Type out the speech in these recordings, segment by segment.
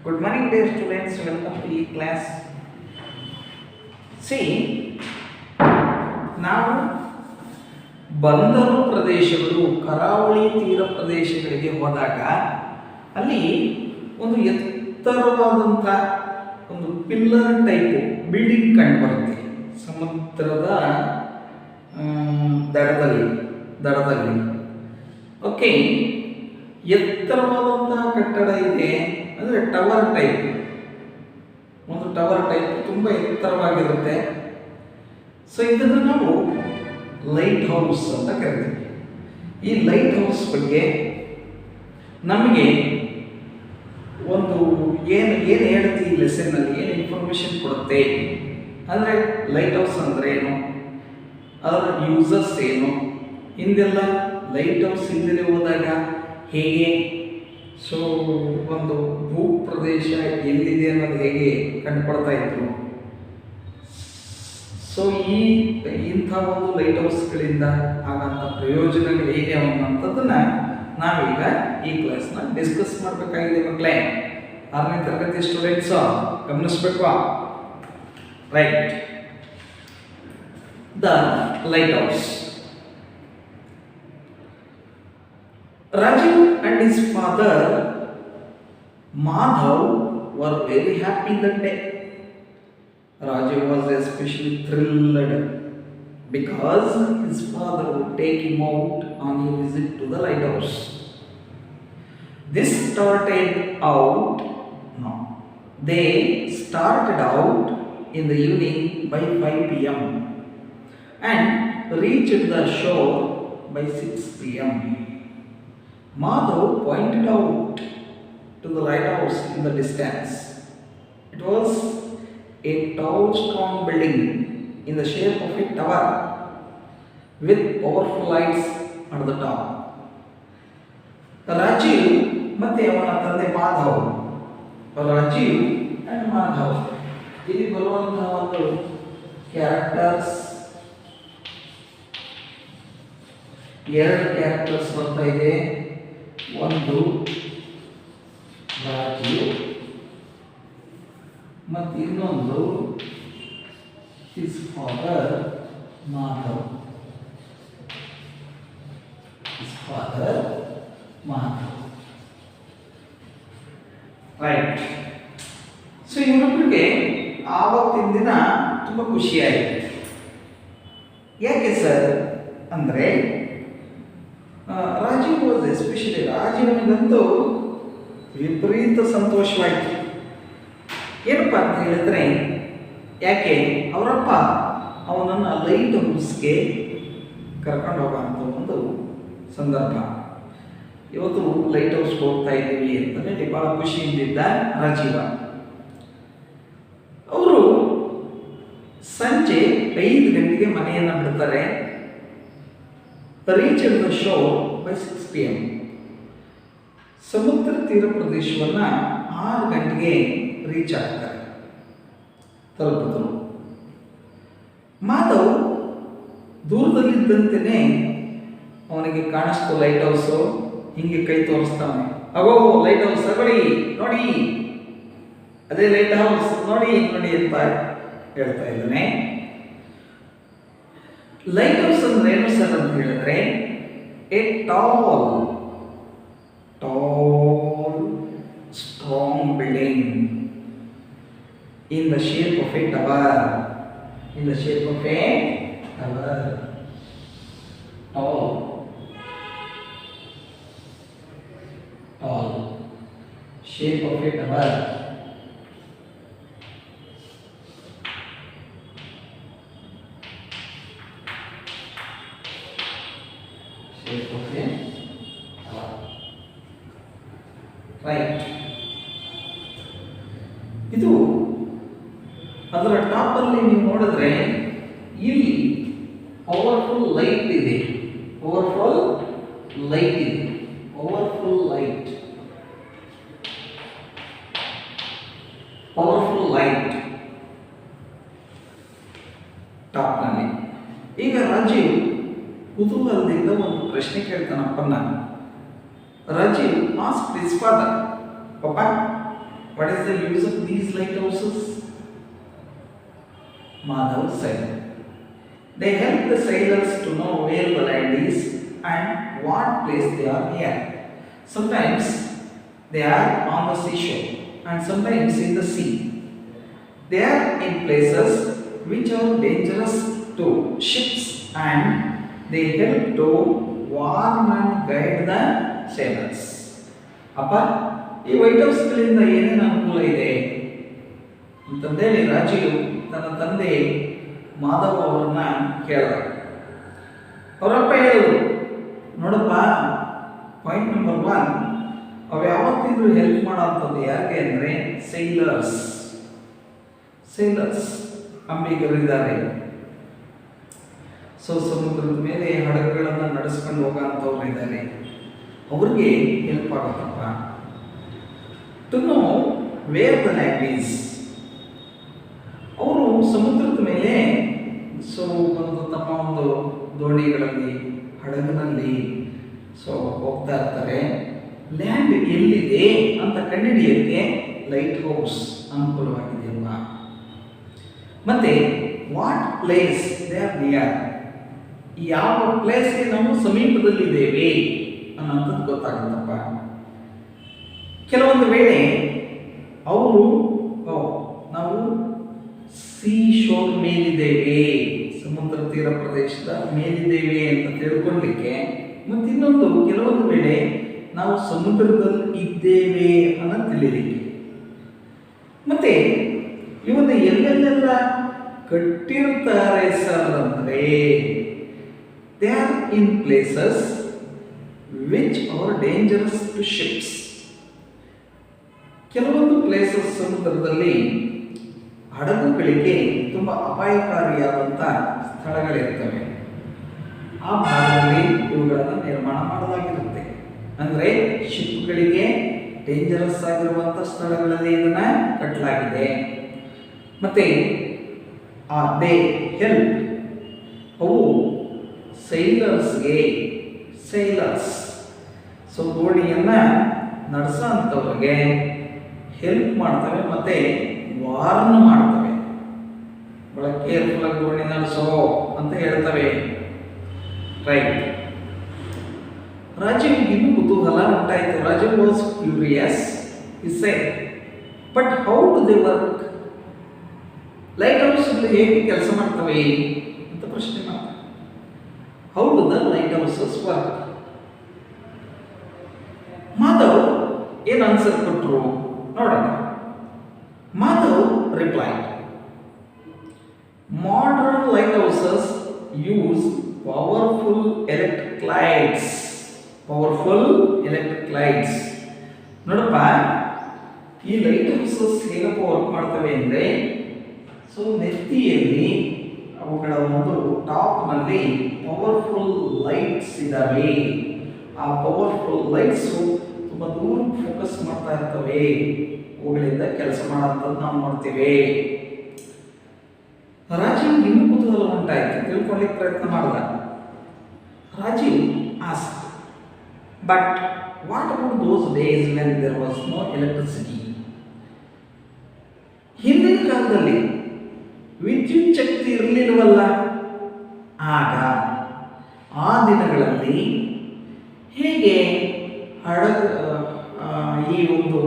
Good morning, dear students. Welcome to E-class. See, ನಾವು ಬಂದರು ಪ್ರದೇಶಗಳು ಕರಾವಳಿ ತೀರ ಪ್ರದೇಶಗಳಿಗೆ ಹೋದಾಗ ಅಲ್ಲಿ ಒಂದು ಎತ್ತರವಾದಂಥ ಒಂದು ಪಿಲ್ಲರ್ ಟೈಪ್ ಬಿಲ್ಡಿಂಗ್ ಕಂಡು ಬರುತ್ತೆ. ಸಮುದ್ರದ ದಡದಲ್ಲಿ ಓಕೆ, ಎತ್ತರವಾದಂತಹ ಕಟ್ಟಡ ಇದೆ. ಅಂದರೆ ಟವರ್ ಟೈಪ್, ಒಂದು ಟವರ್ ಟೈಪ್ ತುಂಬ ಎತ್ತರವಾಗಿರುತ್ತೆ. ಸೊ ಇದನ್ನು ನಾವು ಲೈಟ್ ಹೌಸ್ ಅಂತ ಕರಿತೀವಿ. ಈ ಲೈಟ್ ಹೌಸ್ ಬಗ್ಗೆ ನಮಗೆ ಒಂದು ಏನು ಹೇಳುತ್ತೆ ಈ ಲೆಸನ್ನಲ್ಲಿ, ಏನು ಇನ್ಫಾರ್ಮೇಷನ್ ಕೊಡುತ್ತೆ ಅಂದರೆ ಲೈಟ್ ಹೌಸ್ ಅಂದರೆ ಏನು, ಅದರ ಯೂಸಸ್ ಏನು, ಹಿಂದೆಲ್ಲ ಲೈಟ್ ಹೌಸ್ ಹಿಂದೆ ಹೋದಾಗ ಹೇಗೆ, ಸೊ ಒಂದು ಭೂ ಪ್ರದೇಶ ಎಲ್ಲಿದೆ ಅನ್ನೋದು ಹೇಗೆ ಕಂಡುಕೊಳ್ತಾ ಇದ್ರು. ಸೊ ಇಂಥ ಒಂದು ಲೈಟ್ ಹೌಸ್ಗಳಿಂದ ಆಗೋಂಥ ಪ್ರಯೋಜನಗಳು ಹೇಗೆ ಅನ್ನೋಂಥದ್ದನ್ನು ನಾವೀಗ ಈ ಕ್ಲಾಸ್ನ ಡಿಸ್ಕಸ್ ಮಾಡಬೇಕಾಗಿದೆ. ಮಕ್ಕಳೇ, 6ನೇ ತರಗತಿ ಸ್ಟೂಡೆಂಟ್ಸು ಗಮನಿಸ್ಬೇಕು. Right, the light house. Rajiv and his father Madhav were very happy that day. Rajiv was especially thrilled because his father would take him out on a visit to the lighthouse. They started out in the evening by 5 p.m. and reached the shore by 6 p.m. Madhav pointed out to the lighthouse in the distance. It was a tall, strong building in the shape of a tower with powerful lights at the top. Rajiv ಮತ್ತೆ ಅವನ ತಂದೆ Madhav, Rajiv and Madhav, ಇಲ್ಲಿ ಬರುವಂತಹ ಒಂದು characters, ಎರಡು characters ಬರ್ತಾ ಇದೆ. ಒಂದು ರಾಜೀವ್ ಮತ್ತು ಇನ್ನೊಂದು his father Madhav. Right. So ಇವರೊಬ್ಬರಿಗೆ ಆವತ್ತಿನ ದಿನ ತುಂಬ ಖುಷಿಯಾಯಿತು. ಯಾಕೆ ಸರ್ ಅಂದರೆ ರಾಜೀವ್ ವಾಸ್ ಎಸ್ಪೆಷಲಿ, ರಾಜೀವನಿಗಂತೂ ವಿಪರೀತ ಸಂತೋಷವಾಯಿತು. ಏನಪ್ಪ ಅಂತ ಹೇಳಿದ್ರೆ, ಯಾಕೆ ಅವರಪ್ಪ ಅವನನ್ನು ಲೈಟ್ ಹೌಸ್ಗೆ ಕರ್ಕೊಂಡು ಹೋಗೋಂಥ ಒಂದು ಸಂದರ್ಭ. ಇವತ್ತು ಲೈಟ್ ಹೌಸ್ಗೆ ಹೋಗ್ತಾ ಇದ್ದೀವಿ ಅಂತ ಹೇಳಿ ಭಾಳ ಖುಷಿಯಿಂದಿದ್ದ ರಾಜೀವ. ಅವರು ಸಂಜೆ 5 ಗಂಟೆಗೆ ಮನೆಯನ್ನು ಬಿಡ್ತಾರೆ. Reach the show by 6 p.m. ಸಮುದ್ರ ತೀರ ಪ್ರದೇಶವನ್ನು 6 ಗಂಟೆಗೆ ರೀಚ್ ಆಗ್ತಾರೆ, ತಲುಪಿದ್ರು. ಮಾಧವ್ ದೂರದಲ್ಲಿದ್ದಂತೆಯೇ ಅವನಿಗೆ ಕಾಣಿಸ್ತು ಲೈಟ್ ಹೌಸು. ಹಿಂಗೆ ಕೈ ತೋರಿಸ್ತಾನೆ, ಅಗೋ ಲೈಟ್ ಹೌಸ್ ನೋಡಿ, ಅದೇ ಲೈಟ್ ಹೌಸ್ ನೋಡಿ ಅಂತ ಹೇಳ್ತಾ ಇದ್ದಾನೆ. ಲೈಟ್ ಹೌಸ್ ಅಂದ್ರೆ ಏನು ಸರ್ ಅಂತ ಹೇಳಿದ್ರೆ, A tall strong building in the shape of A tower. Shape of a tower. Right. ಇದು ಅದರ ಟಾಪಲ್ಲಿ ನೀವು ನೋಡಿದ್ರೆ ಇಲ್ಲಿ ಪವರ್ಫುಲ್ ಲೈಟ್ ಇದೆ. ಟಾಪ್ನಲ್ಲಿ. ಈಗ ರಾಜೀವ್ ಕುತೂಹಲದಿಂದ ಒಂದು ಪ್ರಶ್ನೆ ಕೇಳ್ತಾನಪ್ಪನ್ನ. ರಾಜೀವ್ ಆಸ್ಕ್ಡ್ ಹಿಸ್ ಫಾದರ್, ಪಪ್ಪ What is the use of these lighthouses? Madhav said. They help the sailors to know where the land is and what place they are near. Sometimes they are on the seashore and sometimes in the sea. They are in places which are dangerous to ships and they help to warn and guide the sailors. ಅಪ್ಪ ಈ white ಹೌಸ್ಗಳಿಂದ ಏನೇನು ಅನುಕೂಲ ಇದೆ ಅಂತಂದೇಳಿ ರಾಜೀವ್ ತನ್ನ ತಂದೆ ಮಾಧವ್ ಅವ್ರನ್ನ ಕೇಳಿದ. ಅವರಪ್ಪ ಹೇಳಿದ್ರು, ನೋಡಪ್ಪ, ಪಾಯಿಂಟ್ ನಂಬರ್ 1, ಅವು ಯಾವತ್ತಿದ್ರು ಹೆಲ್ಪ್ ಮಾಡೋಂಥದ್ದು ಯಾಕೆ ಅಂದರೆ ಸೈಲರ್ಸ್ ಅಂಬಿಗರಿದ್ದಾರೆ. ಸಮುದ್ರದ ಮೇಲೆ ಹಡಗುಗಳನ್ನು ನಡೆಸ್ಕೊಂಡು ಹೋಗೋಂಥವ್ರು ಇದ್ದಾರೆ, ಅವ್ರಿಗೆ ಹೆಲ್ಪ್ ಆಗುತ್ತಪ್ಪ. To know where the land is. ಅವರು ಸಮುದ್ರದ ಮೇಲೆ ಒಂದು ತಮ್ಮ ಒಂದು ದೋಣಿಗಳಲ್ಲಿ ಹಡಗಿನಲ್ಲಿ ಹೋಗ್ತಾ ಇರ್ತಾರೆ. ಲ್ಯಾಂಡ್ ಎಲ್ಲಿದೆ ಅಂತ ಕಂಡುಹಿಡಿಯಕ್ಕೆ ಲೈಟ್ ಹೌಸ್ ಅನುಕೂಲವಾಗಿದೆಯಲ್ಲ. ಮತ್ತೆ what place they are near, ಯಾವ ಪ್ಲೇಸ್ಗೆ ನಾವು ಸಮೀಪದಲ್ಲಿದ್ದೇವೆ ಅನ್ನೋಂಥದ್ದು ಗೊತ್ತಾಗುತ್ತಪ್ಪ. ಕೆಲವೊಂದು ವೇಳೆ ಅವರು ನಾವು ಸೀ ಶೋರ್ ಮೇಲಿದ್ದೇವೆ, ಸಮುದ್ರ ತೀರ ಪ್ರದೇಶದ ಮೇಲಿದ್ದೇವೆ ಅಂತ ತಿಳ್ಕೊಳ್ಳಿಕ್ಕೆ, ಮತ್ತು ಇನ್ನೊಂದು ಕೆಲವೊಂದು ವೇಳೆ ನಾವು ಸಮುದ್ರದಲ್ಲಿ ಇದ್ದೇವೆ ಅನ್ನೋ ತಿಳಿಲಿಕ್ಕೆ. ಮತ್ತೆ ಇವನ್ನ ಎಲ್ಲೆಲ್ಲೆಲ್ಲ ಕಟ್ಟಿರುತ್ತಾರೆ ಸರ್ ಅಂದರೆ they are in places which are dangerous to ships. ಕೆಲವೊಂದು ಪ್ಲೇಸಸ್ ಸಮುದ್ರದಲ್ಲಿ ಹಡಗುಗಳಿಗೆ ತುಂಬ ಅಪಾಯಕಾರಿಯಾದಂಥ ಸ್ಥಳಗಳಿರ್ತವೆ. ಆ ಭಾಗದಲ್ಲಿ ಇವುಗಳನ್ನು ನಿರ್ಮಾಣ ಮಾಡಲಾಗಿರುತ್ತೆ. ಅಂದರೆ ಶಿಪ್ಗಳಿಗೆ ಡೇಂಜರಸ್ ಆಗಿರುವಂಥ ಸ್ಥಳಗಳಲ್ಲಿ ಇದನ್ನು ಕಟ್ಟಲಾಗಿದೆ. ಮತ್ತು ದೇ ಹೆಲ್ಪ್, ಅವು ಸೈಲರ್ಸ್ ದೋಣಿಯನ್ನು ನಡೆಸೋ ಅಂಥವ್ರಿಗೆ ಹೆಲ್ಪ್ ಮಾಡ್ತವೆ ಮತ್ತು ವಾರ್ನ್ ಮಾಡ್ತವೆ. ಬಹಳ ಕೇರ್ಫುಲ್ ಆಗಿ ದೋಣಿ ನಡೆಸೋ ಅಂತ ಹೇಳ್ತವೆ. ರೈಟ್. ರಾಜೀವ್ ಇನ್ನೂ ಕುತೂಹಲ ಉಂಟಾಯಿತು. Rajiv was curious. He said, but how do they work? Light ಹೌಸ್ಗಳು ಹೇಗೆ ಕೆಲಸ ಮಾಡ್ತವೆ ಅಂತ ಪ್ರಶ್ನೆ ಮಾಡ್ತಾರೆ. How do the light houses work? Madhav ಏನು ಆನ್ಸರ್ ಕೊಟ್ಟರು ನೋಡೋಣ. Madhav replied, modern lighthouses use powerful electric lights. ನೋಡಪ್ಪ, ಈ ಲೈಟ್ ಹೌಸಸ್ ಹೇಗಪ್ಪ ವರ್ಕ್ ಮಾಡ್ತವೆ ಅಂದರೆ ನೆತ್ತಿಯಲ್ಲಿ ಅವುಗಳ ಒಂದು ಟಾಪ್ನಲ್ಲಿ ಪವರ್ಫುಲ್ ಲೈಟ್ಸ್ ಇದ್ದಾವೆ. ಆ ಪವರ್ಫುಲ್ ಲೈಟ್ಸು ತುಂಬ ದೂರ ಫೋಕಸ್ ಮಾಡ್ತಾ ಇರ್ತವೆ. ಅವುಗಳಿಂದ ಕೆಲಸ ಮಾಡೋಂಥದ್ದು ನಾವು ನೋಡ್ತೀವಿ. ರಾಜೀವ್ ಇನ್ನೂ ಕುತೂಹಲ ಉಂಟಾಯಿತು, ತಿಳ್ಕೊಳ್ಳಿಕ್ಕೆ ಪ್ರಯತ್ನ ಮಾಡಿದ. Rajeev ask, but what about those days when there was no electricity? ಹಿಂದಿನ ಕಾಲದಲ್ಲಿ ವಿದ್ಯುತ್ ಶಕ್ತಿ ಇರಲಿಲ್ಲವಲ್ಲ, ಆಗ ಆ ದಿನಗಳಲ್ಲಿ ಹೇಗೆ ಈ ಒಂದು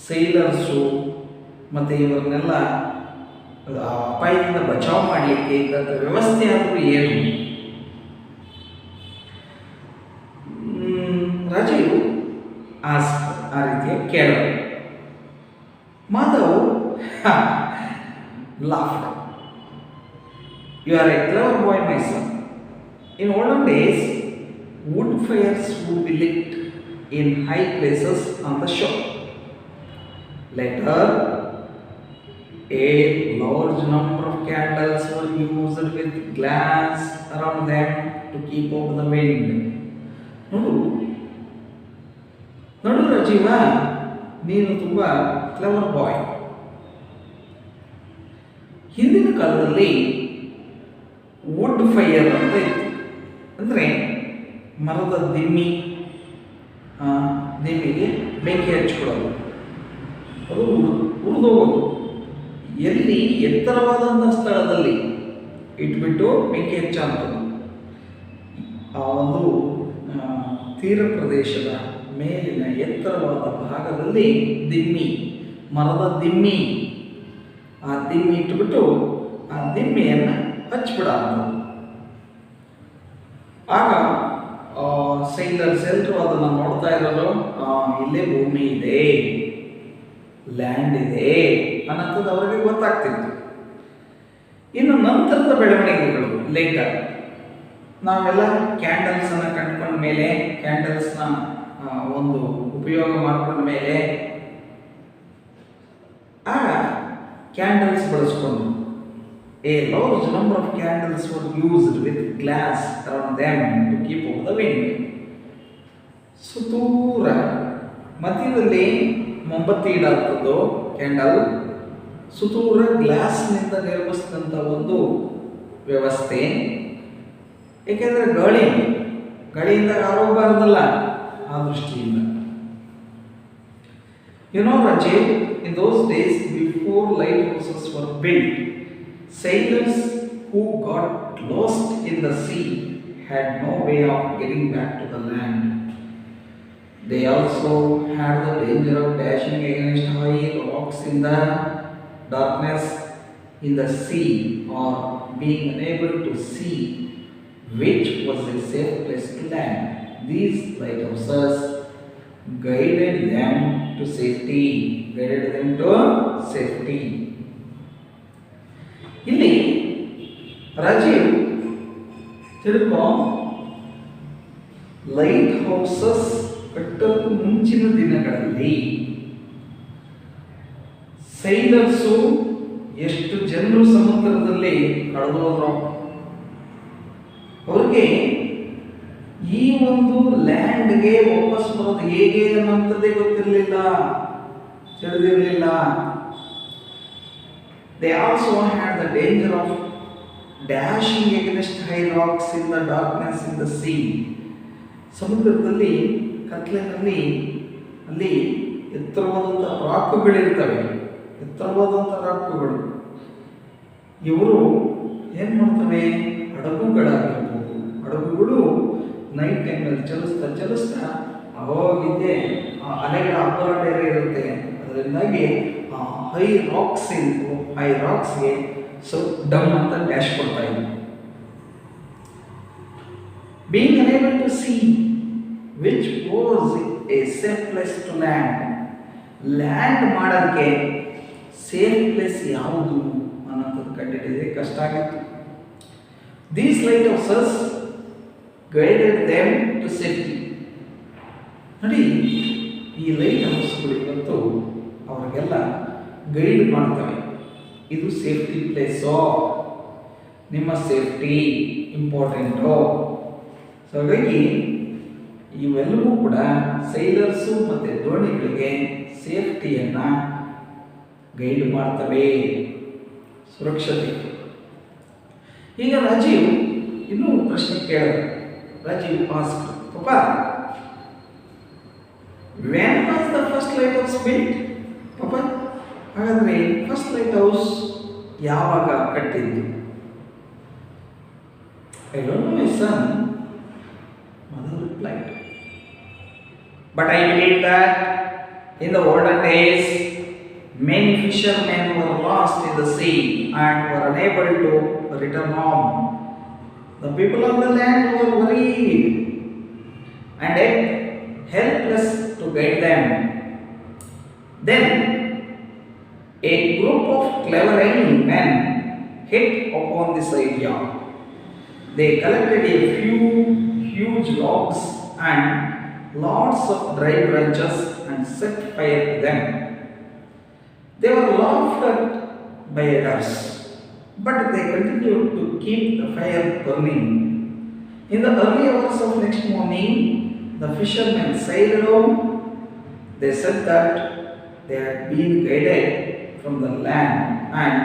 ಸೈಲರ್ಸು ಮತ್ತು ಇವರನ್ನೆಲ್ಲ ಅಪಾಯದಿಂದ ಬಚಾವ್ ಮಾಡಲಿಕ್ಕೆ ಇದ್ದಂಥ ವ್ಯವಸ್ಥೆ ಆದರೂ ಏನು? ರಾಜೀವ್ ಆ ರೀತಿಯ ಕೇಳಿದ. Madhav laughed. You are a clever boy, my son. In olden days, wood fires would be lit in high places on the shore. Later, a large number of candles were used with glass around them to keep out the wind. ನೋಡು ರಾಜೀವ, ನೀನು ತುಂಬ clever ಬಾಯ್. ಹಿಂದಿನ ಕಾಲದಲ್ಲಿ wood fire ಅಂತ ಇತ್ತು. ಅಂದರೆ ಮರದ ದಿಮ್ಮಿಗೆ ಬೆಂಕಿ ಹಚ್ಕೊಡೋದು. ಅದು ಉರಿದೋಗೋದು. ಎಲ್ಲಿ ಎತ್ತರವಾದಂಥ ಸ್ಥಳದಲ್ಲಿ ಇಟ್ಬಿಟ್ಟು ಬೆಂಕಿ ಹೆಚ್ಚಾಗ್ತದೆ. ಆ ಒಂದು ತೀರ ಪ್ರದೇಶದ ಮೇಲಿನ ಎತ್ತರವಾದ ಭಾಗದಲ್ಲಿ ದಿಮ್ಮಿ, ಮರದ ದಿಮ್ಮಿ, ಆ ದಿಮ್ಮಿ ಇಟ್ಬಿಟ್ಟು ಆ ದಿಮ್ಮಿಯನ್ನು ಹಚ್ಬಿಡೋದು. ಆಗ ಸೈಲರ್ಸ್ ಎಲ್ಲರೂ ಅದನ್ನು ನೋಡ್ತಾ ಇರೋರು, ಇಲ್ಲೇ ಭೂಮಿ ಇದೆ, ಲ್ಯಾಂಡ್ ಇದೆ ಅನ್ನೋದು ಅವರಿಗೆ ಗೊತ್ತಾಗ್ತಿತ್ತು. ಇನ್ನು ನಂತರದ ಬೆಳವಣಿಗೆಗಳು ಲೇಟರ್, ನಾವೆಲ್ಲ ಕ್ಯಾಂಡಲ್ಸನ್ನು ಕಂಡುಕೊಂಡ ಮೇಲೆ, ಕ್ಯಾಂಡಲ್ಸ್ನ ಒಂದು ಉಪಯೋಗ ಮಾಡ್ಕೊಂಡ ಮೇಲೆ ಆಗ ಕ್ಯಾಂಡಲ್ಸ್ ಬಳಸ್ಕೊಂಡು a large number of candles were used with glass around them to keep out the wind. ಸುತ್ತೂರ ಮಧ್ಯದಲ್ಲಿ ಮೊಂಬತ್ತಿ ಇಡಾಗ್ತದ್ದು ಕ್ಯಾಂಡಲ್, ಸುತ್ತೂರ ಗ್ಲಾಸ್ನಿಂದ ನಿರ್ಮಿಸಿದಂಥ ಒಂದು ವ್ಯವಸ್ಥೆ. ಏಕೆಂದರೆ ಗಾಳಿಯಿಂದ ಆರೋಗಬಾರದಲ್ಲ, ಆ ದೃಷ್ಟಿಯಿಂದ. Rajiv, in those days before lighthouses were built, sailors who got lost in the sea had no way of getting back to the land. They also had the danger of dashing against high rocks in the darkness in the sea, or being unable to see which was a safe place to land. These lighthouses guided them to safety. ಇಲ್ಲಿ ರಾಜೀವ್ ತಿಳ್ಕೊ, light houses ಕಟ್ಟೋದಕ್ಕೂ ಮುಂಚಿನ ದಿನಗಳಲ್ಲಿ ಸೈಲರ್ಸು ಎಷ್ಟು ಜನರು ಸಮುದ್ರದಲ್ಲಿ ಕಳೆದೋದ್ರು, ಅವ್ರಿಗೆ ಈ ಒಂದು ಲ್ಯಾಂಡ್ಗೆ ವಾಪಸ್ ಬರೋದು ಹೇಗೆ ಅನ್ನೋಂಥದ್ದೇ ಗೊತ್ತಿರಲಿಲ್ಲ, ತಿಳಿದಿರಲಿಲ್ಲ. They also had the danger of dashing against high rocks in the darkness in the sea. ಸಮುದ್ರದಲ್ಲಿ ಕತ್ಲಿನಲ್ಲಿ ಅಲ್ಲಿ ಎತ್ತರವಾದಂಥ ರಾಕುಗಳಿರ್ತವೆ, ಎತ್ತರವಾದಂಥ ರಾಕುಗಳು. ಇವರು ಏನು ಮಾಡ್ತವೆ, ಹಡಗುಗಳಾಗಿರ್ಬೋದು, ಹಡಗುಗಳು ನೈಟ್ ಟೈಮಲ್ಲಿ ಚಲಿಸ್ತಾ ಅವಾಗಿದ್ದೇ ಅಲೆಗಳ ಅಬ್ಬರ ಬೇರೆ ಇರುತ್ತೆ. ಅದರಿಂದಾಗಿ ಹೈ ರಾಕ್ಸ್ಗೆ ಡಮ್ ಅಂತ ಡ್ಯಾಶ್ ಕೊಡ್ತಾ ಇದ್ವಿ. Being unable to see which was a safe place to land ಮಾಡೋದಕ್ಕೆ ಸೇಫ್ ಪ್ಲೇಸ್ ಯಾವುದು ಅನ್ನೋಂಥದ್ದು ಕಂಡುಹಿಡಿದ್ರೆ ಕಷ್ಟ ಆಗಿತ್ತು. These lighthouses guided them to safety. ನೋಡಿ, ಈ ಲೈಟ್ ಹೌಸ್ಗಳು ಇವತ್ತು ಅವ್ರಿಗೆಲ್ಲ ಗೈಡ್ ಮಾಡ್ತವೆ, ಇದು ಸೇಫ್ಟಿ ಪ್ಲೇಸೋ, ನಿಮ್ಮ ಸೇಫ್ಟಿ ಇಂಪಾರ್ಟೆಂಟು. ಸೊ ಹಾಗಾಗಿ ಇವೆಲ್ಲವೂ ಕೂಡ ಸೈಲರ್ಸು ಮತ್ತು ದೋಣಿಗಳಿಗೆ ಸೇಫ್ಟಿಯನ್ನು ಗೈಡ್ ಮಾಡ್ತವೆ, ಸುರಕ್ಷತೆ. ಈಗ ರಾಜೀವ್ ಇನ್ನೂ ಪ್ರಶ್ನೆ ಕೇಳಿದ. ರಾಜೀವ್ ಆಸ್ಕ್, ಪಾಪಾ, when was the first lighthouse built? ಪಾಪ, ಹಾಗಾದರೆ ಫಸ್ಟ್ ಲೈಟ್ ಹೌಸ್ ಯಾವಾಗ ಕಟ್ಟಿದ್ದು? I don't know, my son, mother replied. But I believe that in the olden days, many fishermen were lost in the sea and were unable to return home. The people of the land were worried and yet helpless to guide them. Then a group of clever young men hit upon this idea. They collected a few huge logs and lots of dry branches and set fire to them. They were laughed at by others, but they continued to keep the fire burning. In the early hours of next morning, the fishermen sailed home. They said that they had been guided from the land and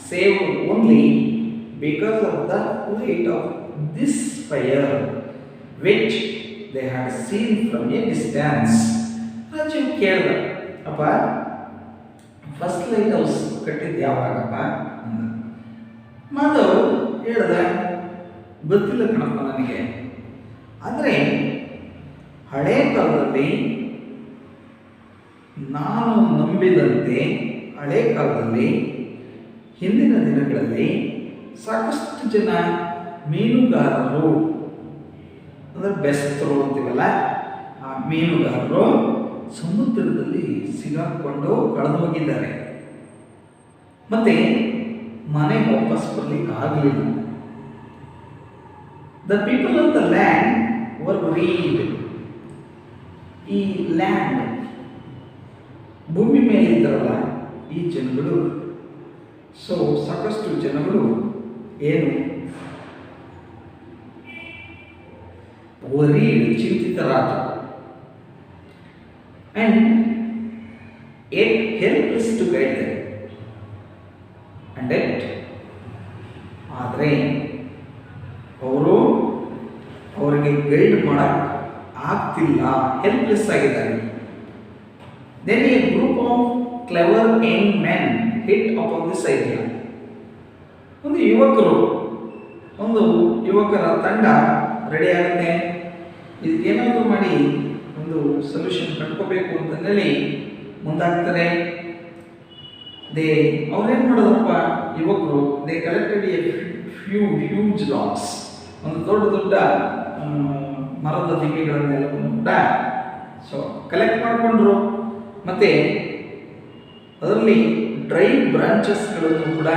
saved only because of the light of this fire, which they had seen from a distance. Rajiv ಕೇಳಿದ, ಅಪ್ಪ, first light house ಕಟ್ಟಿದ್ದು ಯಾವಾಗಪ್ಪ ಅಂದ. ಮಾಧವ್ ಹೇಳ್ದ, ಗೊತ್ತಿಲ್ಲ ಕಣಪ್ಪ ನನಗೆ. ಆದರೆ ಹಳೆ ಕಾಲದಲ್ಲಿ ನಾನು ನಂಬಿದಂತೆ ಹಳೆ ಕಾಲದಲ್ಲಿ ಹಿಂದಿನ ದಿನಗಳಲ್ಲಿ ಸಾಕಷ್ಟು ಜನ ಮೀನುಗಾರರು ಅಂದರೆ ಬೆಸ್ತರು ಅಂತೀವಲ್ಲ, ಆ ಮೀನುಗಾರರು ಸಮುದ್ರದಲ್ಲಿ ಸಿಗಾಕೊಂಡು ಕಳೆದು ಹೋಗಿದ್ದಾರೆ. ಮತ್ತೆ ಮನೆಗೆ ವಾಪಸ್ ಬರ್ಲಿಕ್ಕೆ ಆಗಲಿಲ್ಲ. The people of the land var varied. ಈ ಲ್ಯಾಂಡ್ ಭೂಮಿ ಮೇಲೆ ಇದ್ದಾರಲ್ಲ ಈ ಜನಗಳು, ಸೊ ಸಾಕಷ್ಟು ಜನಗಳು ಏನು varied, ಚಿಂತಿತರಾದರು. and it helps to guide them. And yet ಆದರೆ ಅವರಿಗೆ ಗೈಡ್ ಮಾಡಕ್ ಆಗ್ತಿಲ್ಲ, ಹೆಲ್ಪ್ಲೆಸ್ ಆಗಿದ್ದಾರೆ. Then a group of clever young men hit upon this idea. ಒಂದು ಯುವಕರ ತಂಡ ರೆಡಿ ಆಗುತ್ತೆ, ಇದಕ್ಕೇನಾದರೂ ಮಾಡಿ ಒಂದು ಸೊಲ್ಯೂಷನ್ ಕಂಡ್ಕೋಬೇಕು ಅಂತಂದೇಳಿ ಮುಂದಾಗ್ತಾರೆ. ಅವ್ರೇನು ಮಾಡಿದ್ರಪ್ಪ ಯುವಕರು, they collected a huge logs, ಒಂದು ದೊಡ್ಡ ಮರದ ದಿಮ್ಮಿಗಳನ್ನೆಲ್ಲವನ್ನು ಕೂಡ ಸೊ ಕಲೆಕ್ಟ್ ಮಾಡಿಕೊಂಡ್ರು. ಮತ್ತು ಅದರಲ್ಲಿ ಡ್ರೈ ಬ್ರಾಂಚಸ್ಗಳನ್ನು ಕೂಡ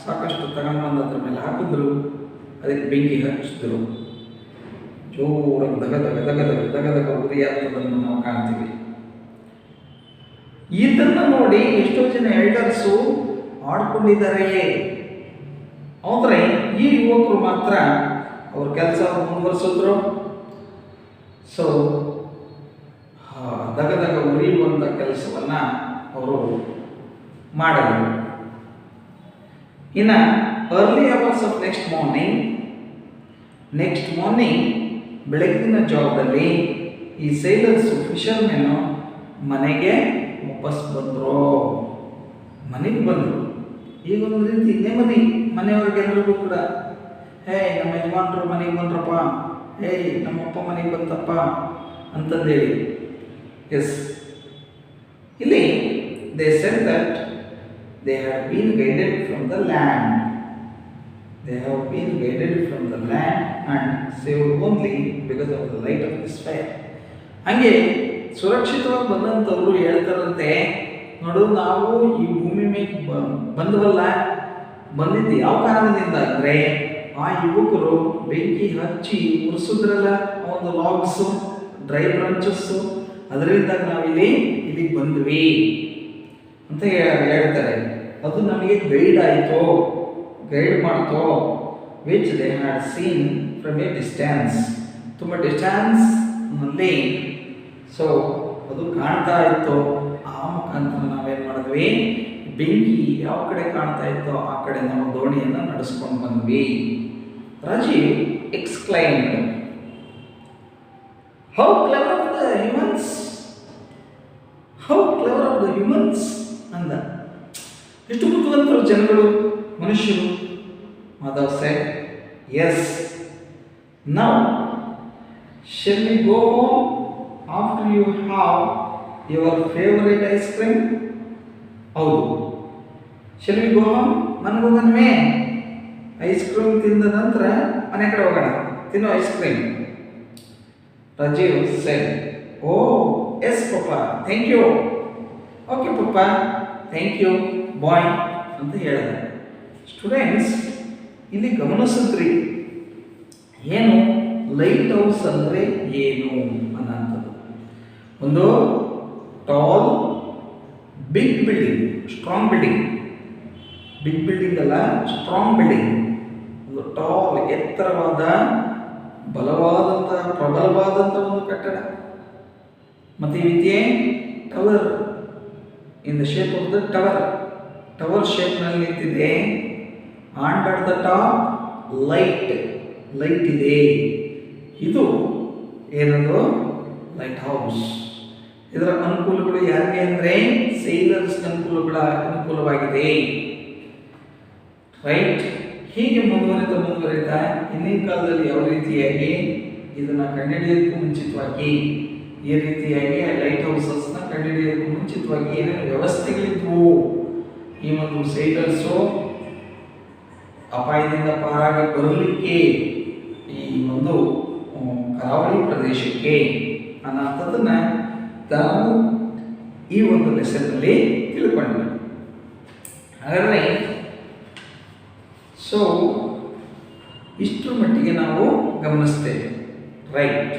ಸಾಕಷ್ಟು ತಗೊಂಡು ಬಂದು ಅದ್ರ ಮೇಲೆ ಹಾಕಿದ್ರು. ಅದಕ್ಕೆ ಬೆಂಕಿ ಹಚ್ಚಿದ್ರು. ಜೋರಾಗಿ ದಗದಗ ಉರಿಯಾಗ್ತದನ್ನು ನಾವು ಕಾಣ್ತೀವಿ. ಇದನ್ನು ನೋಡಿ ಎಷ್ಟೋ ಜನ ಎಲ್ಡರ್ಸು ಆಡ್ಕೊಂಡಿದ್ದಾರೆ. ಆದರೆ ಈ ಯುವಕರು ಮಾತ್ರ ಅವ್ರ ಕೆಲಸ ಮುಂದುವರಿಸಿದ್ರು. ಸೊ ದಗದಗ ಉರಿಯುವಂಥ ಕೆಲಸವನ್ನು ಅವರು ಮಾಡಿದರು. ಇನ್ನು early hours of next morning ಬೆಳಗಿನ ಜಾವದಲ್ಲಿ ಈ ಸೈಲರ್ಸು, ಫಿಷರ್ಮೆನ್ನು ಮನೆಗೆ ವಾಪಸ್ ಮನೆಗೆ ಬಂದರು. ಈಗ ಒಂದು ರೀತಿ ನೆಮ್ಮದಿ ಮನೆಯವ್ರಿಗೆಲ್ಲರಿಗೂ ಕೂಡ. ನಮ್ಮ ಯಜಮಾನರು ಮನೆಗೆ ಬಂದ್ರಪ್ಪ, ನಮ್ಮಪ್ಪ ಮನೆಗೆ ಬಂತಪ್ಪ ಅಂತಂದೇಳಿ. ಎಸ್, ಇಲ್ಲಿ they said that they have been guided from the land. They have been guided from the land and saved only because of the light of this fire. ಹಂಗೆ ಸುರಕ್ಷಿತವಾಗಿ ಬಂದಂಥವ್ರು ಹೇಳ್ತಾರಂತೆ, ನೋಡು ನಾವು ಈ ಭೂಮಿ ಮೇಲೆ ಬಂದಿದ್ದು ಯಾವ ಕಾರಣದಿಂದ ಅಂದರೆ ಆ ಯುವಕರು ಬೆಂಕಿ ಹಚ್ಚಿ ಉರಿಸಿದ್ರಲ್ಲ ಒಂದು ಲಾಗ್ಸು, ಡ್ರೈ ಬ್ರಾಂಚಸ್ಸು, ಅದರಿಂದ ಇಲ್ಲಿಗೆ ಬಂದ್ವಿ ಅಂತ ಹೇಳ್ತಾರೆ. ಅದು ನಮಗೆ ಗೈಡ್ ಮಾಡ್ತೋ, which they had seen from a distance, ತುಂಬ ಡಿಸ್ಟೆನ್ಸ್ನಲ್ಲಿ. ಸೊ ಅದು ಕಾಣ್ತಾ ಇತ್ತು. ಆ ಮುಖಾಂತರ ನಾವೇನು ಮಾಡಿದ್ವಿ, ಬೆಂಕಿ ಯಾವ ಕಡೆ ಕಾಣ್ತಾ ಇತ್ತೋ ಆ ಕಡೆ ನಾವು ದೋಣಿಯನ್ನು ನಡೆಸ್ಕೊಂಡು ಬಂದ್ವಿ. Rajiv exclaimed, how clever of the humans ಅಂದ. ಎಷ್ಟು ಬುದ್ಧಿವಂತರು ಜನಗಳು, ಮನುಷ್ಯರು. Madhav said, yes, now shall we go home after you have your favorite ice cream? ಹೌದು, shall we go home? ಮನೆಗೆ ಹೋಗೋಣವೇ? ಐಸ್ ಕ್ರೀಮ್ ತಿಂದ ನಂತರ ಮನೆ ಕಡೆ ಹೋಗೋಣ, ತಿನ್ನೋ ice cream. Rajeev said, oh yes papa, thank you. Okay papa, thank you, boy ಅಂತ ಹೇಳಿದೆ. ಸ್ಟೂಡೆಂಟ್ಸ್, ಇಲ್ಲಿ ಗಮನಿಸಿದ್ರಿ ಏನು ಲೈಟ್ ಹೌಸ್ ಅಂದರೆ ಏನು ಅನ್ನೋಂಥದ್ದು. ಒಂದು tall big building, strong building, big building ಅಲ್ಲ, ಸ್ಟ್ರಾಂಗ್ ಬಿಲ್ಡಿಂಗ್. ಒಂದು ಟಾಲ್, ಎತ್ತರವಾದ, ಪ್ರಬಲವಾದಂಥ ಒಂದು ಕಟ್ಟಡ. ಮತ್ತು ಈ ರೀತಿಯೇ tower in the shape of the tower ಶೇಪ್ನಲ್ಲಿ ನಿಂತಿದೆ. And at the top light ಇದೆ. ಇದು ಏನದು ಲೈಟ್ ಹೌಸ್. ಇದರ ಅನುಕೂಲಗಳು ಯಾರಿಗೆ ಅಂದರೆ ಸೇಲರ್ಸ್ ಅನುಕೂಲವಾಗಿದೆ. ರೈಟ್. ಹೀಗೆ ಮುಂದುವರಿತಾ ಹಿಂದಿನ ಕಾಲದಲ್ಲಿ ಯಾವ ರೀತಿಯಾಗಿ ಇದನ್ನು ಕಂಡುಹಿಡಿಯೋದಕ್ಕೂ ಮುಂಚಿತವಾಗಿ ಈ ರೀತಿಯಾಗಿ ಲೈಟ್ ಹೌಸಸ್ನ ಕಂಡುಹಿಡಿಯೋದಕ್ಕೂ ಮುಂಚಿತವಾಗಿ ಏನೇನು ವ್ಯವಸ್ಥೆಗಳಿದ್ವು, ಈ ಒಂದು ಸೇಲರ್ಸು ಅಪಾಯದಿಂದ ಪಾರಾಗಿ ಬರಲಿಕ್ಕೆ ಈ ಒಂದು ಕರಾವಳಿ ಪ್ರದೇಶಕ್ಕೆ ಅನ್ನೋಂಥದ್ದನ್ನು ನಾವು ಈ ಒಂದು ಲೆಸನ್ನಲ್ಲಿ ತಿಳ್ಕೊಂಡ್ವಿ. ಹಾಗಾದರೆ ಸೊ ಇಷ್ಟರ ಮಟ್ಟಿಗೆ ನಾವು ಗಮನಿಸ್ತೇವೆ. ರೈಟ್.